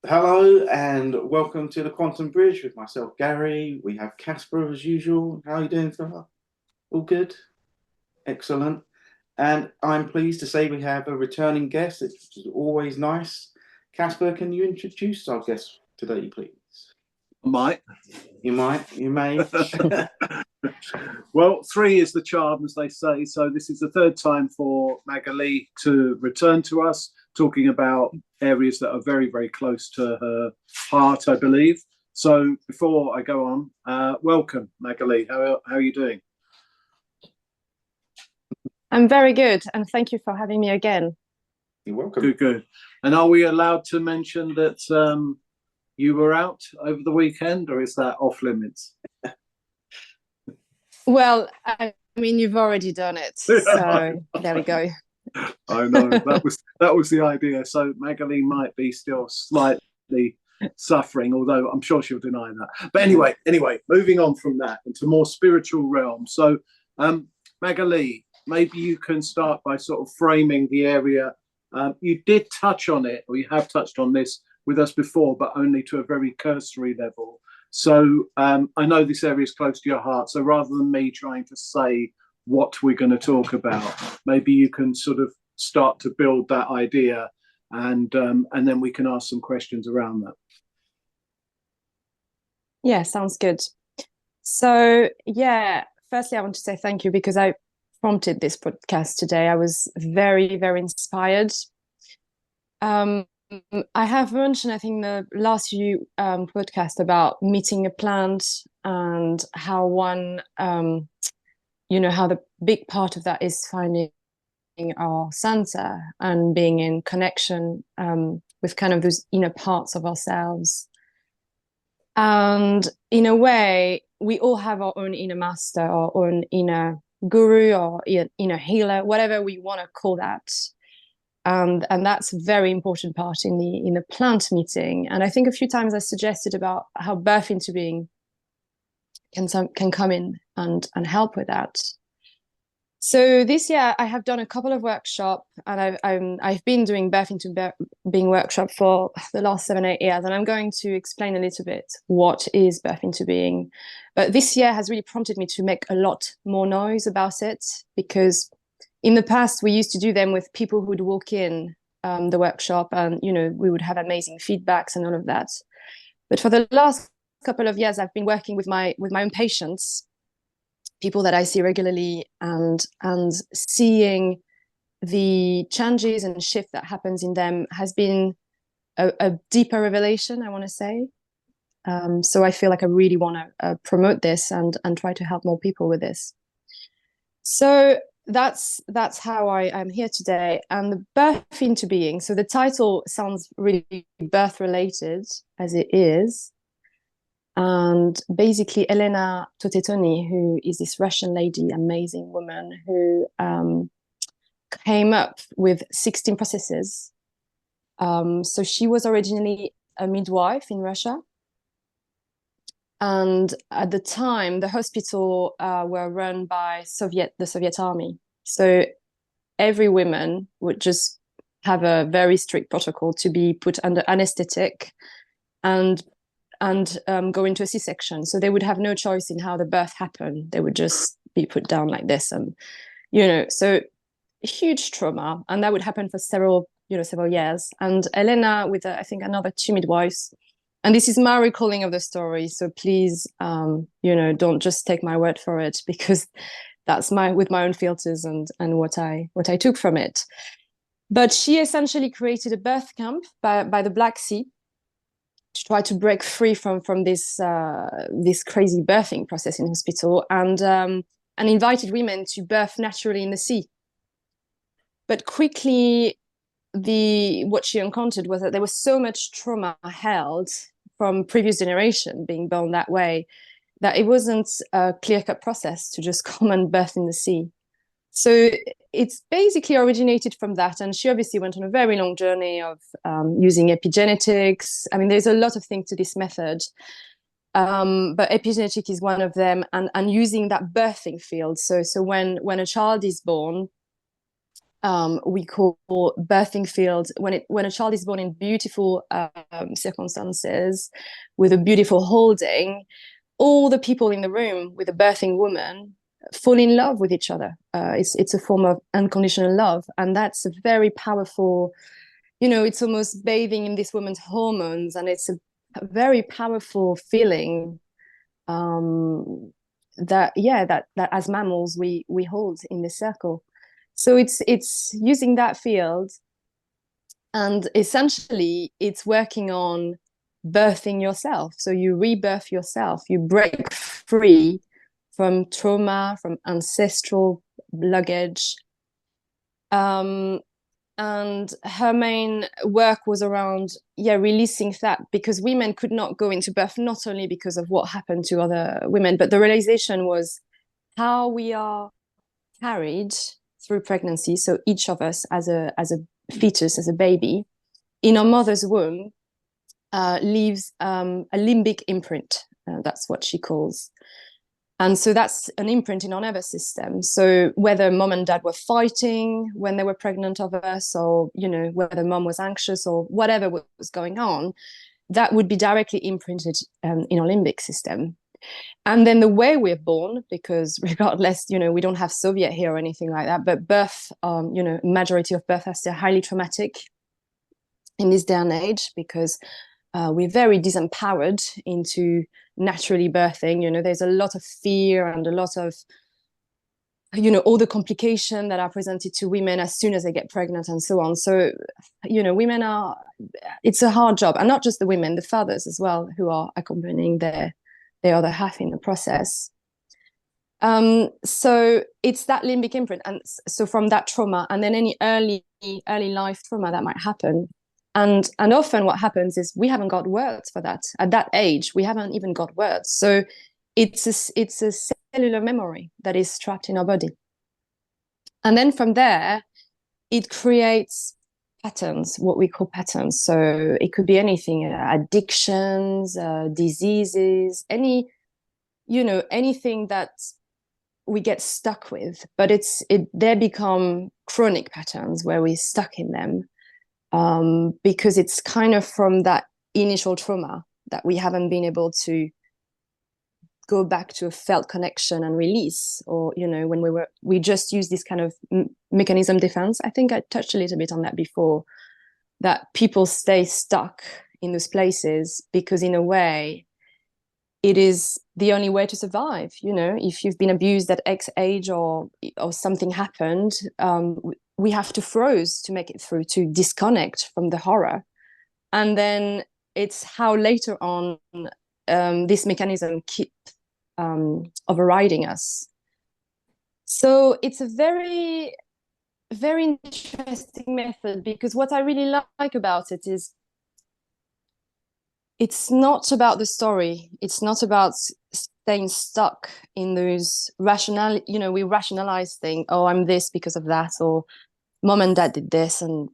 Hello and welcome to the Quantum Bridge with myself, Gary. We have Casper as usual. How are you doing, sir? All good? Excellent. And I'm pleased to say we have a returning guest, which is always nice. Casper, can you introduce our guest today, please? Might. You might, you may. Well, three is the charm, as they say. So this is the third time for Magalie to return to us, talking about areas that are very, very close to her heart, I believe. So before I go on, welcome, Magalie. How are you doing? I'm very good, and thank you for having me again. You're welcome. Good, good. And are we allowed to mention that you were out over the weekend, or is that off limits? Well, I mean, you've already done it, so there we go. I know that was the idea. So Magalie might be still slightly suffering, although I'm sure she'll deny that. But anyway, moving on from that into more spiritual realm. So, Magalie, maybe you can start by sort of framing the area. You did touch on it, or you have touched on this with us before, but only to a very cursory level. So I know this area is close to your heart. So rather than me trying to say what we're going to talk about, maybe you can sort of start to build that idea, and then we can ask some questions around that. Yeah, sounds good. So yeah, firstly, I want to say thank you because I prompted this podcast today. I was very, very inspired. I have mentioned, I think, the last few podcasts about meeting a plant and how one, how the big part of that is finding our center and being in connection with kind of those inner parts of ourselves. And in a way, we all have our own inner master, our own inner guru, or inner healer, whatever we want to call that. And that's a very important part in the plant meeting. And I think a few times I suggested about how birth into being can come in and help with that. So this year I have done a couple of workshops, and I've been doing birth into being workshop for the last 7-8 years, and I'm going to explain a little bit what is birth into being. But this year has really prompted me to make a lot more noise about it, because in the past we used to do them with people who would walk in the workshop, and we would have amazing feedbacks and all of that. But for the last couple of years I've been working with my own patients, people that I see regularly, and seeing the changes and shift that happens in them has been a deeper revelation, I want to say. So I feel like I really want to promote this and try to help more people with this. So that's how I'm here today. And the birth into being, so the title sounds really birth related, as it is. And basically Elena Totetoni, who is this Russian lady, amazing woman, who came up with 16 processes. So she was originally a midwife in Russia. And at the time, the hospital were run by the Soviet army. So every woman would just have a very strict protocol to be put under anesthetic and go into a C-section. So they would have no choice in how the birth happened. They would just be put down like this. And, so huge trauma. And that would happen for several years. And Elena, with I think another 2 midwives, and this is my recalling of the story. So please, don't just take my word for it, because that's with my own filters and what I took from it. But she essentially created a birth camp by the Black Sea to try to break free from this crazy birthing process in hospital, and invited women to birth naturally in the sea. But quickly, what she encountered was that there was so much trauma held from previous generation being born that way, that it wasn't a clear-cut process to just come and birth in the sea. So it's basically originated from that. And she obviously went on a very long journey of using epigenetics. I mean, there's a lot of things to this method, but epigenetic is one of them, and using that birthing field. So when a child is born, we call birthing field. When a child is born in beautiful circumstances, with a beautiful holding, all the people in the room with a birthing woman fall in love with each other. It's a form of unconditional love, and that's a very powerful. It's almost bathing in this woman's hormones, and it's a very powerful feeling. That as mammals we hold in the circle. So it's using that field, and essentially it's working on birthing yourself. So you rebirth yourself, you break free from trauma, from ancestral luggage. And her main work was around releasing that, because women could not go into birth, not only because of what happened to other women, but the realization was how we are carried through pregnancy. So each of us as a fetus, as a baby in our mother's womb, leaves a limbic imprint. That's what she calls. And so that's an imprint in our nervous system. So whether mom and dad were fighting when they were pregnant of us, or, whether mom was anxious or whatever was going on, that would be directly imprinted in our limbic system. And then the way we're born, because regardless, we don't have Soviet here or anything like that, but birth, majority of birth are still highly traumatic in this day and age, because we're very disempowered into naturally birthing. There's a lot of fear and a lot of, all the complications that are presented to women as soon as they get pregnant and so on. So, women it's a hard job, and not just the women, the fathers as well, who are accompanying their other half in the process. So it's that limbic imprint, and so from that trauma, and then any early life trauma that might happen. And often what happens is we haven't got words for that. At that age, we haven't even got words. So it's a cellular memory that is trapped in our body. And then from there, it creates patterns, what we call patterns. So it could be anything, addictions, diseases, anything that we get stuck with. But they become chronic patterns where we're stuck in them. Because it's kind of from that initial trauma that we haven't been able to go back to a felt connection and release, or when we just use this kind of mechanism defense. I think I touched a little bit on that before, that people stay stuck in those places because in a way it is the only way to survive. If you've been abused at X age or something happened, we have to freeze to make it through, to disconnect from the horror. And then it's how later on this mechanism keep overriding us. So it's a very, very interesting method, because what I really like about it is it's not about the story. It's not about staying stuck in those we rationalize things. Oh, I'm this because of that, or mom and dad did this, and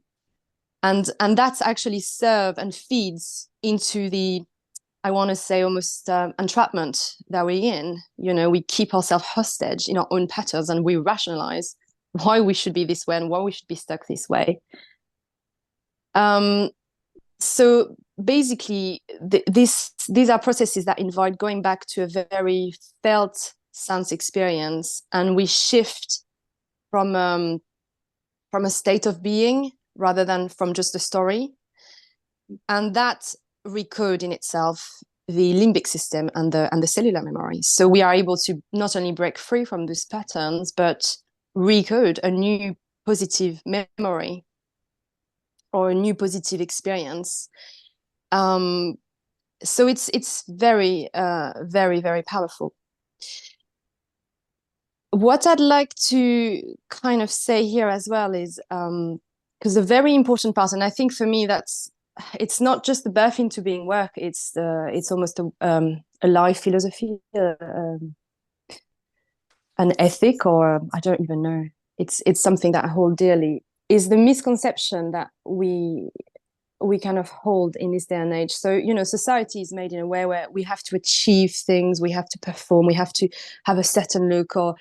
that's actually serve and feeds into the, I want to say, almost entrapment that we're in. We keep ourselves hostage in our own patterns, and we rationalize why we should be this way and why we should be stuck this way. So basically, these are processes that invite going back to a very felt sense experience, and we shift from a state of being rather than from just a story. And that recode in itself the limbic system and the cellular memory. So we are able to not only break free from those patterns, but recode a new positive memory or a new positive experience. So it's very, very, very powerful. What I'd like to kind of say here as well is, because a very important part, and I think for me it's not just the birth into being work, it's almost a life philosophy, an ethic, or I don't even know. It's something that I hold dearly, is the misconception that we kind of hold in this day and age. So, society is made in a way where we have to achieve things, we have to perform, we have to have a certain look, or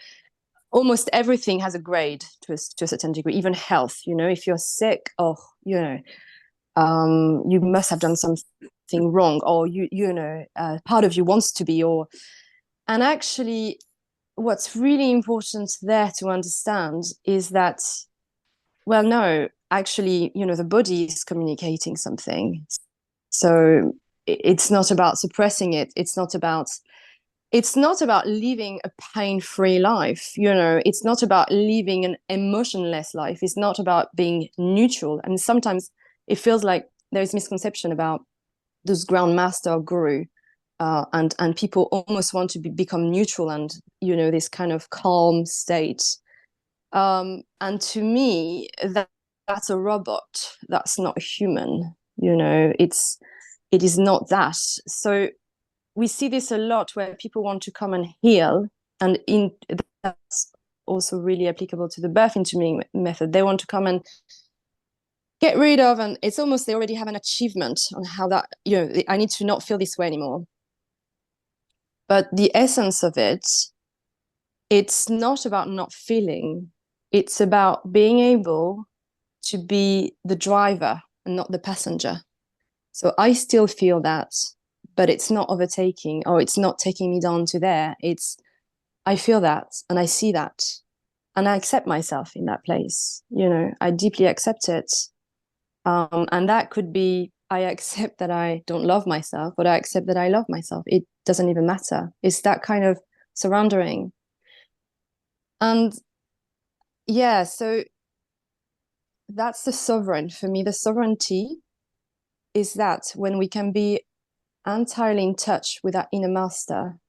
almost everything has a grade to a certain degree, even health. If you're sick, oh, you must have done something wrong, or part of you wants to be, and actually what's really important there to understand is that, well, no, actually, the body is communicating something. So it's not about suppressing it. It's not about living a pain-free life. It's not about living an emotionless life. It's not about being neutral. And sometimes it feels like there's misconception about those ground master guru, and people almost want to become neutral and this kind of calm state. And to me, that's a robot. That's not a human. It is not that. So we see this a lot where people want to come and heal, and that's also really applicable to the birth into me method. They want to come and get rid of, and it's almost they already have an achievement on how that, I need to not feel this way anymore. But the essence of it, it's not about not feeling. It's about being able to be the driver and not the passenger. So I still feel that, but it's not overtaking, or it's not taking me down to there. I feel that, and I see that, and I accept myself in that place. I deeply accept it. And that could be, I accept that I don't love myself, but I accept that I love myself. It doesn't even matter. It's that kind of surrendering. And yeah, so that's the sovereign. For me, the sovereignty is that when we can be entirely in touch with our inner master,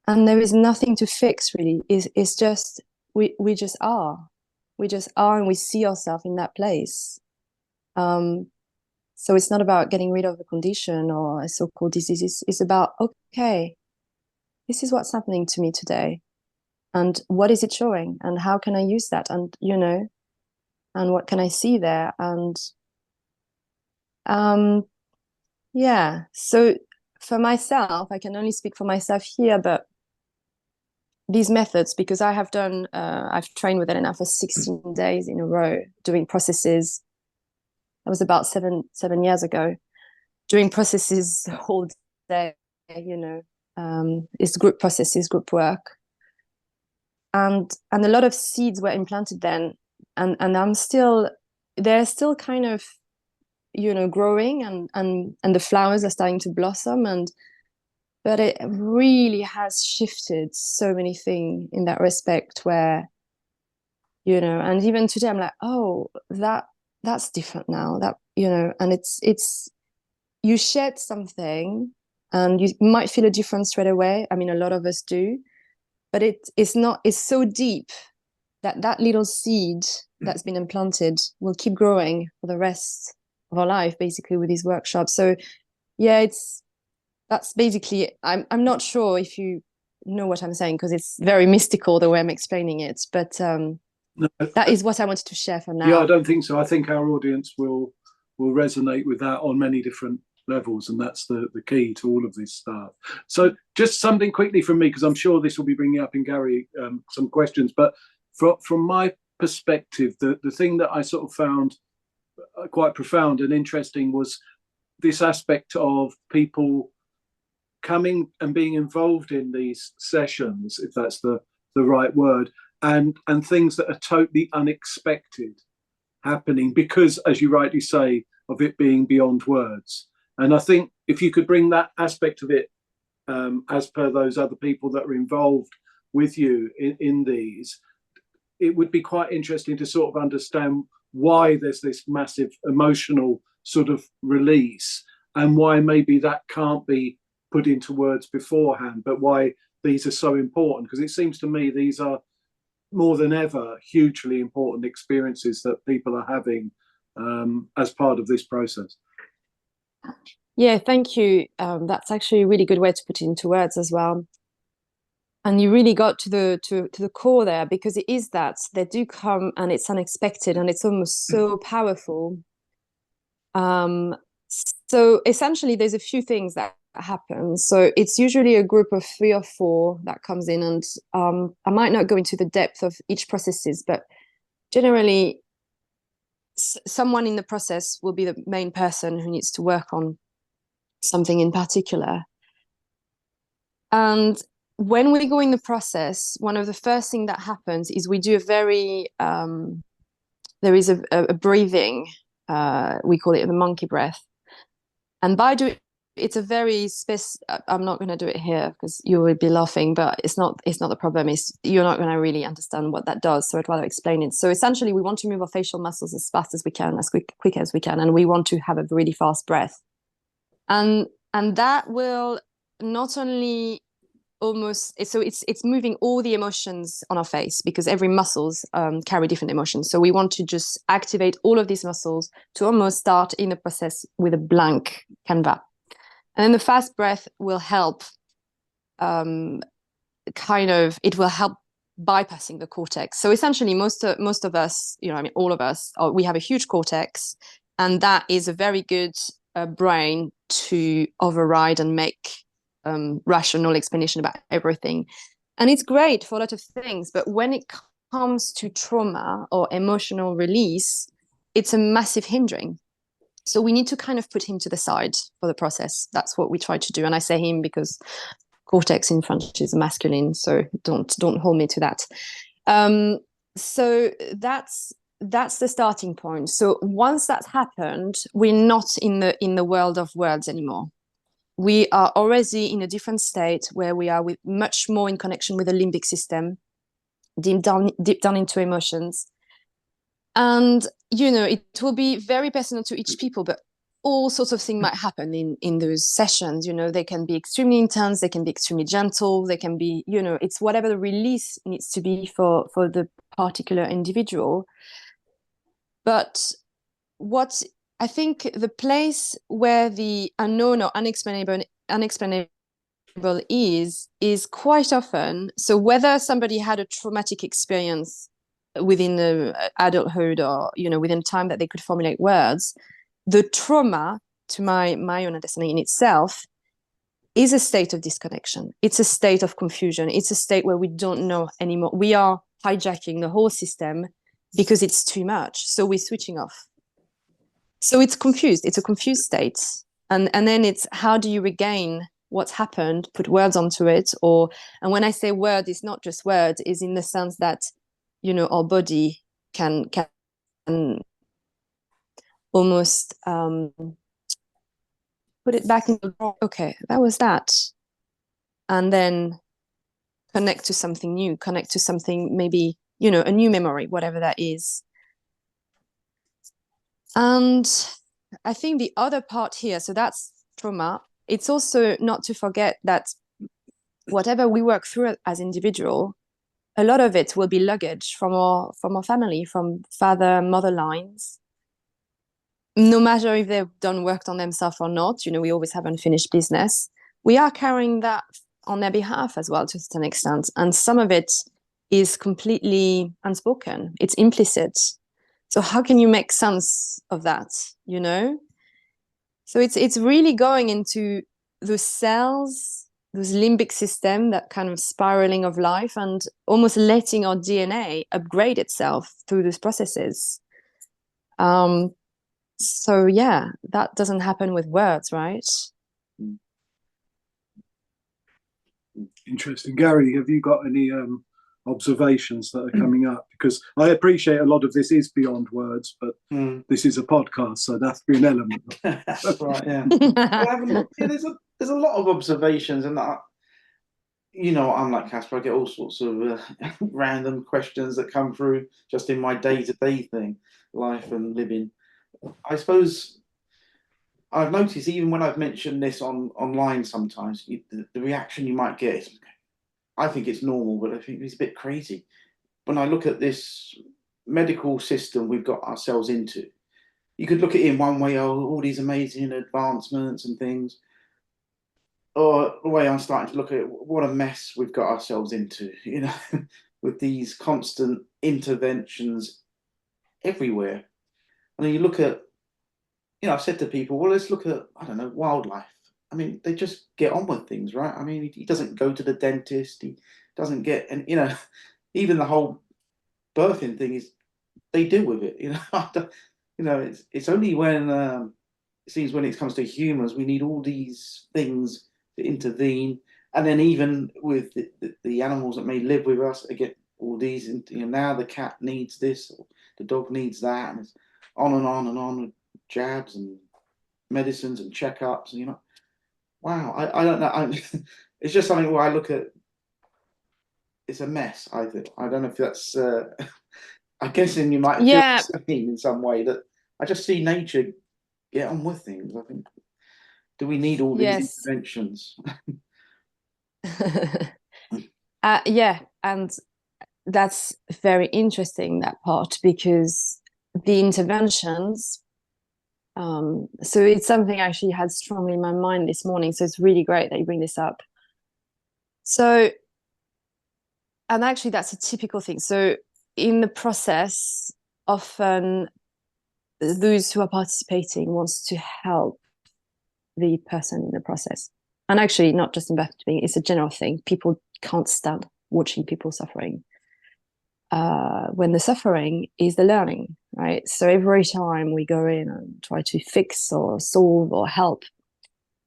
and there is nothing to fix, really. It's just, we just are. We just are, and we see ourselves in that place. So it's not about getting rid of a condition or a so-called disease. It's about, okay, this is what's happening to me today. And what is it showing? And how can I use that? And, and what can I see there? And yeah, so for myself, I can only speak for myself here, but these methods, because I've trained with Elena for 16 days in a row, doing processes. That was about seven years ago, doing processes the whole day, it's group processes, group work. And a lot of seeds were implanted then. And they're still kind of, growing, and the flowers are starting to blossom, but it really has shifted so many things in that respect where, and even today I'm like, oh, that's different now, that, and it's you shed something and you might feel a difference straight away. I mean, a lot of us do, but it's so deep that little seed that's been implanted will keep growing for the rest of our life, basically, with these workshops. So yeah, that's basically, I'm not sure if you know what I'm saying, because it's very mystical the way I'm explaining it, but No, that is what I wanted to share for now. yeah, I don't think so. I think our audience will resonate with that on many different levels, and that's the key to all of this stuff. So just something quickly from me, because I'm sure this will be bringing up in Gary some questions, but from my perspective, the thing that I sort of found quite profound and interesting was this aspect of people coming and being involved in these sessions, if that's the right word, and things that are totally unexpected happening because, as you rightly say, of it being beyond words. And I think if you could bring that aspect of it, as per those other people that are involved with you in these, it would be quite interesting to sort of understand why there's this massive emotional sort of release, and why maybe that can't be put into words beforehand, but why these are so important. Because it seems to me these are more than ever hugely important experiences that people are having as part of this process. Yeah, thank you. That's actually a really good way to put it into words as well. And you really got to the core there, because it is that they do come and it's unexpected and it's almost so powerful. So essentially, there's a few things that happens. So it's usually a group of 3 or 4 that comes in, and I might not go into the depth of each processes, but generally someone in the process will be the main person who needs to work on something in particular. And when we go in the process, one of the first things that happens is we do a very there is a breathing, we call it the monkey breath. And by doing it's a very I'm not going to do it here because you will be laughing, but it's not the problem. You're not going to really understand what that does, so I'd rather explain it. So essentially we want to move our facial muscles as fast as we can, as quick as we can, and we want to have a really fast breath, and that will not only it's moving all the emotions on our face, because every muscles carry different emotions. So we want to just activate all of these muscles to almost start in the process with a blank canvas. And then the fast breath will help it will help bypassing the cortex. So essentially most of us, all of us, we have a huge cortex, and that is a very good brain to override and make rational explanation about everything. And it's great for a lot of things, but when it comes to trauma or emotional release, it's a massive hindering. So we need to kind of put him to the side for the process. That's what we try to do. And I say him because cortex in French is masculine, so don't hold me to that. So that's the starting point. So once that's happened, we're not in the world of words anymore. We are already in a different state where we are much more in connection with the limbic system, deep down into emotions. And, it will be very personal to each people, but all sorts of things might happen in those sessions. They can be extremely intense, they can be extremely gentle, they can be, it's whatever the release needs to be for the particular individual. But what I think the place where the unknown or unexplainable is quite often, so whether somebody had a traumatic experience within the adulthood or within time that they could formulate words, the trauma, to my own understanding in itself, is a state of disconnection. It's a state of confusion. It's a state where we don't know anymore. We are hijacking the whole system because it's too much, so we're switching off. So it's confused. It's a confused state, and then it's how do you regain what's happened, put words onto it, and when I say word, it's not just words, is in the sense that our body can almost put it back in. Okay, that was that, and then connect to something new, connect to something, maybe a new memory, whatever that is. And I think the other part here, so that's trauma. It's also not to forget that whatever we work through as individual, a lot of it will be luggage from our family, from father, mother lines. No matter if they've worked on themselves or not, we always have unfinished business. We are carrying that on their behalf as well, to a certain extent. And some of it is completely unspoken. It's implicit. So how can you make sense of that, So it's really going into the cells, this limbic system, that kind of spiraling of life, and almost letting our DNA upgrade itself through those processes. So yeah, that doesn't happen with words, right? Interesting. Gary, have you got any observations that are coming up? Because I appreciate a lot of this is beyond words, but this is a podcast, so that's an element. That's right, yeah. There's a lot of observations, and I'm like Casper, I get all sorts of random questions that come through just in my day-to-day thing, life and living. I suppose I've noticed, even when I've mentioned this online sometimes, the reaction you might get is, I think it's normal, but I think it's a bit crazy. When I look at this medical system we've got ourselves into, you could look at it in one way, all these amazing advancements and things. Or the way I'm starting to look at it, what a mess we've got ourselves into, with these constant interventions everywhere. And then you look at, I've said to people, well, let's look at, I don't know, wildlife. I mean, they just get on with things, right? I mean, he doesn't go to the dentist. He doesn't get, and even the whole birthing thing is they deal with it. It's only when it seems when it comes to humans, we need all these things to intervene, and then even with the animals that may live with us, again, all these, now the cat needs this, or the dog needs that, and it's on and on and on with jabs and medicines and checkups, and wow, I don't know. It's just something where I look at. It's a mess. I think. I don't know if that's. I guess you might feel Yeah, the same in some way that I just see nature get on with things. I think. Do we need all these yes. interventions? Yeah, and that's very interesting, that part, because the interventions, so it's something I actually had strongly in my mind this morning, so it's really great that you bring this up. So, and actually that's a typical thing. So in the process, often those who are participating wants to help the person in the process. And actually, not just in birthing, it's a general thing. People can't stand watching people suffering. When the suffering is the learning, right? So every time we go in and try to fix or solve or help,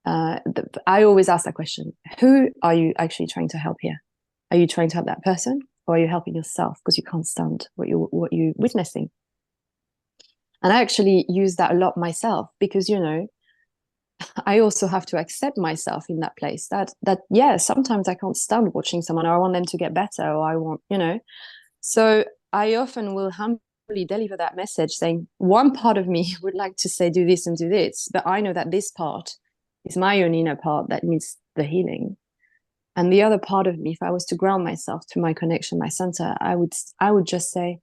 I always ask that question: who are you actually trying to help here? Are you trying to help that person, or are you helping yourself because you can't stand what you're witnessing? And I actually use that a lot myself because I also have to accept myself in that place. That yeah, sometimes I can't stand watching someone, or I want them to get better, or I want. So I often will humbly deliver that message saying, one part of me would like to say, do this and do this, but I know that this part is my own inner part that needs the healing. And the other part of me, if I was to ground myself to my connection, my center, I would just say,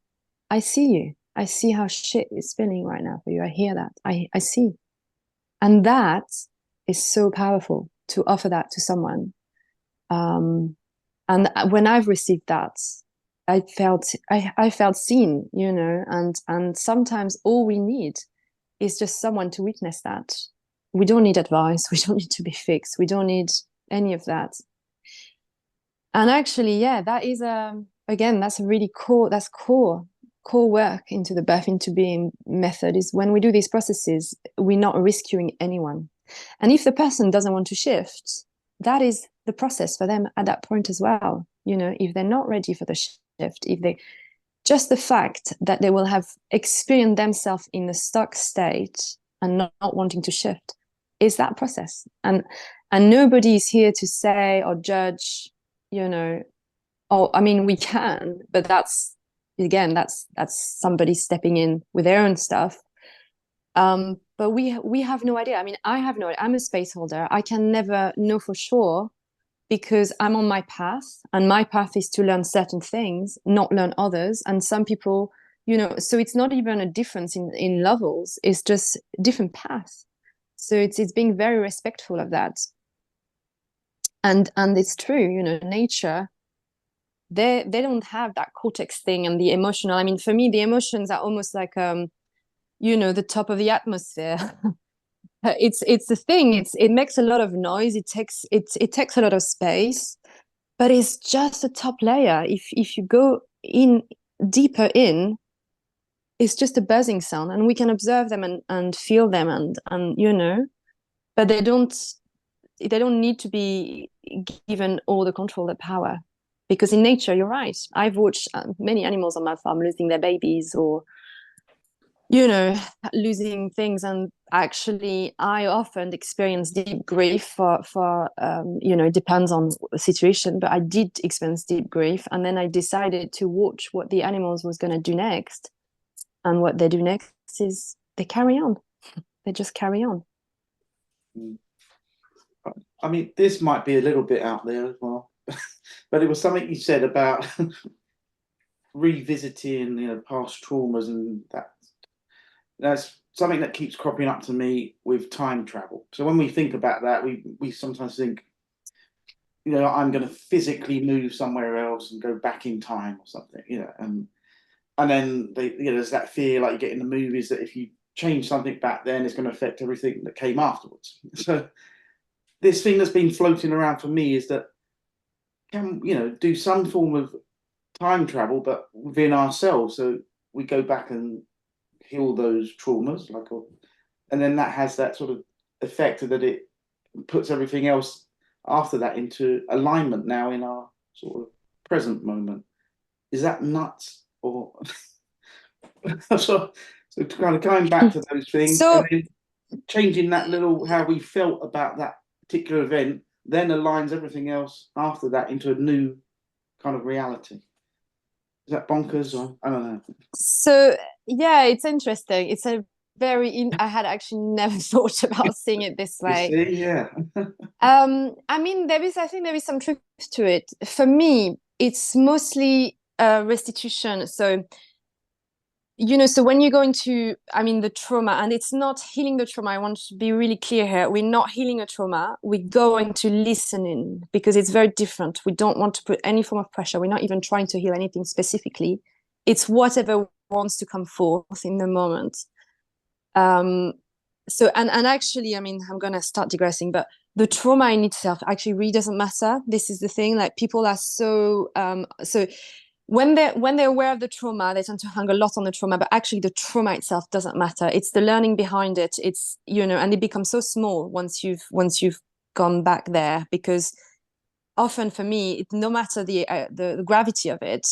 I see you. I see how shit is spinning right now for you. I hear that. I see. And that is so powerful to offer that to someone. And when I've received that, I felt seen, and sometimes all we need is just someone to witness that. We don't need advice. We don't need to be fixed. We don't need any of that. And actually, yeah, that is again, that's a really core work into the birth into being method. Is when we do these processes, we're not rescuing anyone. And if the person doesn't want to shift, that is the process for them at that point as well. If they're not ready for the shift, if they just the fact that they will have experienced themselves in a stuck state and not wanting to shift is that process. And nobody is here to say or judge, oh, I mean, we can, but that's again, that's somebody stepping in with their own stuff. But we have no idea. I mean, I have no idea. I'm a space holder. I can never know for sure because I'm on my path, and my path is to learn certain things, not learn others. And some people, so it's not even a difference in levels. It's just different paths. So it's being very respectful of that. And it's true, nature, they don't have that cortex thing and the emotional. I mean, for me, the emotions are almost like the top of the atmosphere. It's the thing. It makes a lot of noise. It takes a lot of space, but it's just a top layer. If you go in deeper in, it's just a buzzing sound, and we can observe them and feel them and but they don't need to be given all the control, the power, because in nature, you're right. I've watched many animals on my farm losing their babies or losing things, and actually I often experience deep grief for it depends on the situation, but I did experience deep grief, and then I decided to watch what the animals was going to do next, and what they do next is they carry on. They just carry on. I mean, this might be a little bit out there as well, but it was something you said about revisiting, past traumas, and that's something that keeps cropping up to me with time travel. So when we think about that, we sometimes think, I'm going to physically move somewhere else and go back in time or something, and then there's that fear, like you get in the movies, that if you change something back then, it's going to affect everything that came afterwards. So this thing that's been floating around for me is that can do some form of time travel, but within ourselves, so we go back and heal those traumas, and then that has that sort of effect that it puts everything else after that into alignment now in our sort of present moment. Is that nuts? Or so kind of going back to those things and So then changing that little how we felt about that particular event then aligns everything else after that into a new kind of reality. Is that bonkers? Or I don't know. so yeah, it's interesting. It's a I had actually never thought about seeing it this You way. see, yeah. I mean, I think there is some truth to it. For me, it's mostly restitution. So, so when you go into, I mean, the trauma, and it's not healing the trauma. I want to be really clear here. We're not healing a trauma. We go into listening because it's very different. We don't want to put any form of pressure. We're not even trying to heal anything specifically. It's whatever wants to come forth in the moment. So and actually, I mean, I'm gonna start digressing, but the trauma in itself actually really doesn't matter. This is the thing. Like, people are so when they're aware of the trauma, they tend to hang a lot on the trauma, but actually the trauma itself doesn't matter. It's the learning behind it. It's, and it becomes so small once you've gone back there, because often for me, no matter the gravity of it,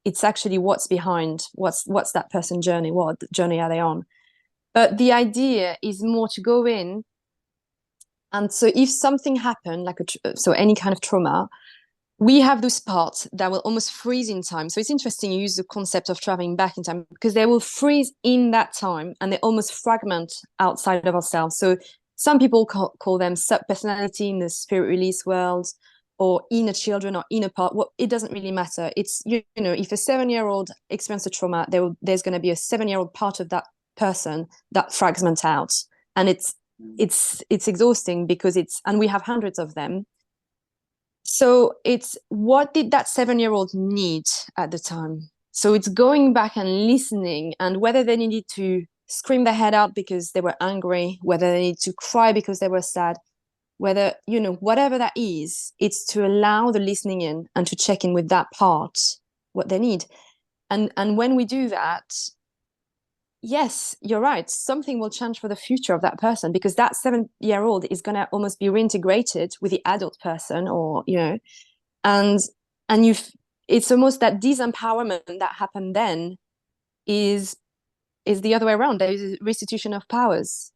it's actually what's behind, what's that person's journey, what journey are they on. But the idea is more to go in. And so if something happened, like so any kind of trauma, we have those parts that will almost freeze in time. So it's interesting you use the concept of traveling back in time, because they will freeze in that time and they almost fragment outside of ourselves. So some people call them sub-personality in the spirit release world, or inner children, or inner part. Well, it doesn't really matter. It's, if a 7-year-old experiences a trauma, there's going to be a 7-year-old part of that person that fragments out, and it's exhausting because and we have hundreds of them. So it's, what did that 7-year-old need at the time? So it's going back and listening, and whether they needed to scream their head out because they were angry, whether they need to cry because they were sad, whether, whatever that is, it's to allow the listening in and to check in with that part, what they need. And when we do that, yes, you're right, something will change for the future of that person, because that 7-year-old is going to almost be reintegrated with the adult person, or and it's almost that disempowerment that happened then is the other way around. There is a restitution of powers.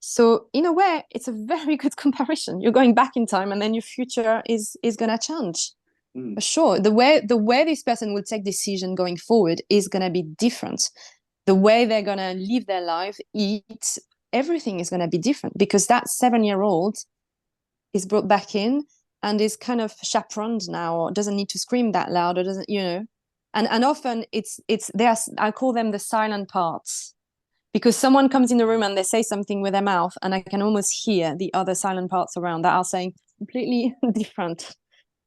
So in a way, it's a very good comparison. You're going back in time, and then your future is going to change. For sure. The way this person will take decision going forward is going to be different. The way they're going to live their life, eat, everything is going to be different, because that 7-year-old is brought back in and is kind of chaperoned now, or doesn't need to scream that loud, or doesn't, and often it's I call them the silent parts, because someone comes in the room and they say something with their mouth, and I can almost hear the other silent parts around that are saying completely different.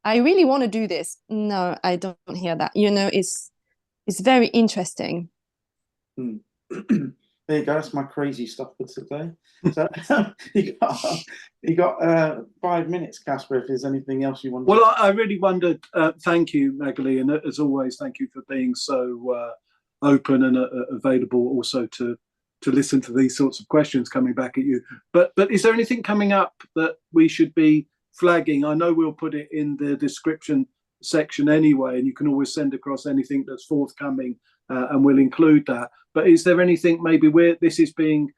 I really want to do this. No, I don't hear that. It's very interesting. There you go. That's my crazy stuff for today. So you got 5 minutes, Casper. If there's anything else you want. Well, I really wondered. Thank you, Magalie, and as always, thank you for being so open and available, also to listen to these sorts of questions coming back at you. But is there anything coming up that we should be flagging? I know we'll put it in the description section anyway, and you can always send across anything that's forthcoming, and we'll include that. But is there anything, maybe where this is being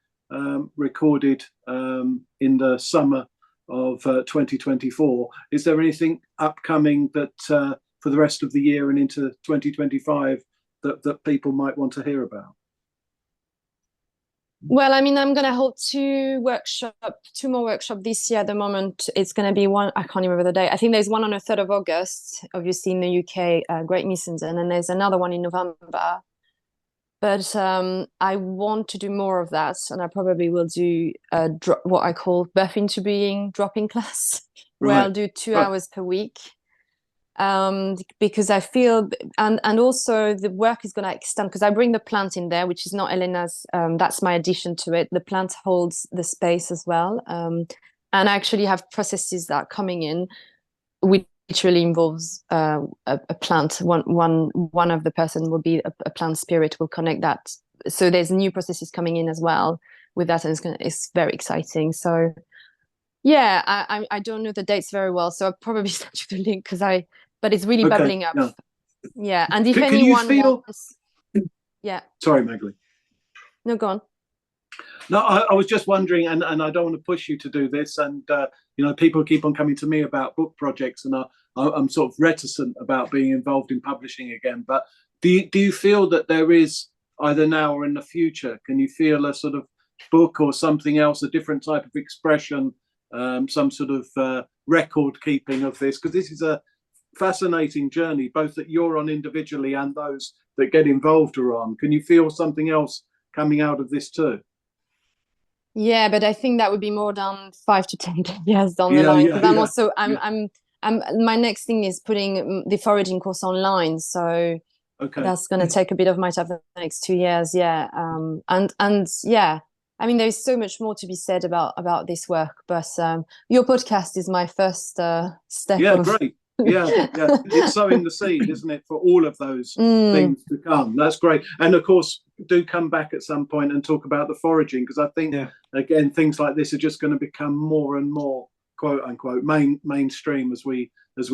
recorded in the summer of 2024, is there anything upcoming that for the rest of the year and into 2025 that people might want to hear about? Well, I mean, I'm going to hold two more workshops this year. At the moment, it's going to be one, I can't remember the date. I think there's one on the 3rd of August, obviously in the UK, Great Missenden, and there's another one in November. But I want to do more of that, and I probably will do what I call birth into being drop-in class, where I'll do 2 hours per week. because I feel, and also the work is going to extend, because I bring the plant in there, which is not Elena's, that's my addition to it. The plant holds the space as well. And I actually have processes that are coming in, which really involves a plant. One of the person will be a plant spirit, will connect that. So there's new processes coming in as well with that, and it's very exciting. So yeah, I don't know the dates very well, so I'll probably send you the link but it's really bubbling up. Yeah, and if can anyone you feel wants, yeah. Sorry, Magalie. No, go on. No, I was just wondering, and I don't want to push you to do this, and you know, people keep on coming to me about book projects, and I'm sort of reticent about being involved in publishing again. But do you feel that there is, either now or in the future, can you feel a sort of book or something else, a different type of expression, some sort of record keeping of this? Because this is a fascinating journey, both that you're on individually and those that get involved are on. Can you feel something else coming out of this too? Yeah, but I think that would be more down 5 to 10 years down the line, because I'm also I'm my next thing is putting the foraging course online, so that's going to take a bit of my time the next 2 years. Yeah, and yeah, I mean, there's so much more to be said about this work, but your podcast is my first step. Yeah, great. Yeah, it's sowing the seed, isn't it, for all of those things to come. That's great. And of course, do come back at some point and talk about the foraging, because I think again, things like this are just going to become more and more, quote unquote, mainstream as we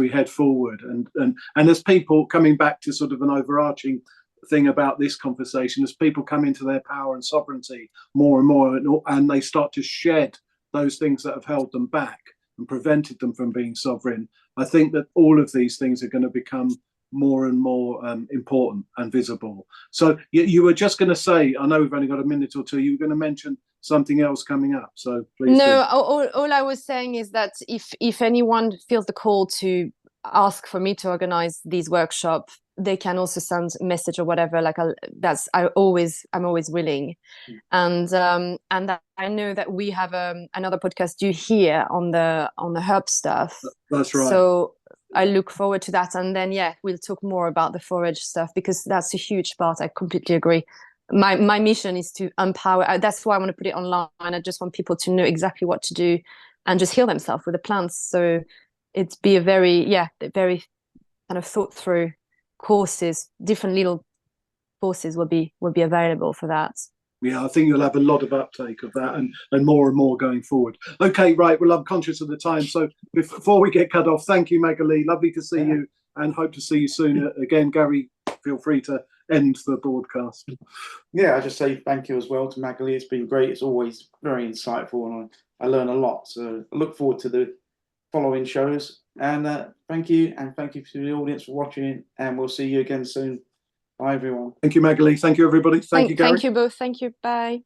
head forward. And as people, coming back to sort of an overarching thing about this conversation, as people come into their power and sovereignty more and more, and they start to shed those things that have held them back and prevented them from being sovereign, I think that all of these things are going to become more and more important and visible. So you were just going to say, I know we've only got a minute or two, you were going to mention something else coming up, so please. No, all I was saying is that if anyone feels the call to ask for me to organize these workshops, they can also send a message or whatever. Like I'm always willing, and that I know that we have another podcast due here on the herb stuff. That's right. So I look forward to that, and then we'll talk more about the forage stuff, because that's a huge part. I completely agree. My mission is to empower. That's why I want to put it online. I just want people to know exactly what to do and just heal themselves with the plants. So it's be a very kind of thought through courses. Different little courses will be available for that. Yeah, I think you'll have a lot of uptake of that, and more going forward. Okay, right. Well, I'm conscious of the time, so before we get cut off, thank you, Magalie. Lovely to see you, and hope to see you soon again. Gary, feel free to end the broadcast. Yeah, I just say thank you as well to Magalie. It's been great. It's always very insightful, and I learn a lot. So I look forward to the following shows. And thank you to the audience for watching, and we'll see you again soon. Bye, everyone. Thank you, Magalie. Thank you, everybody. Thank you, Gary. Thank you both. Thank you. Bye.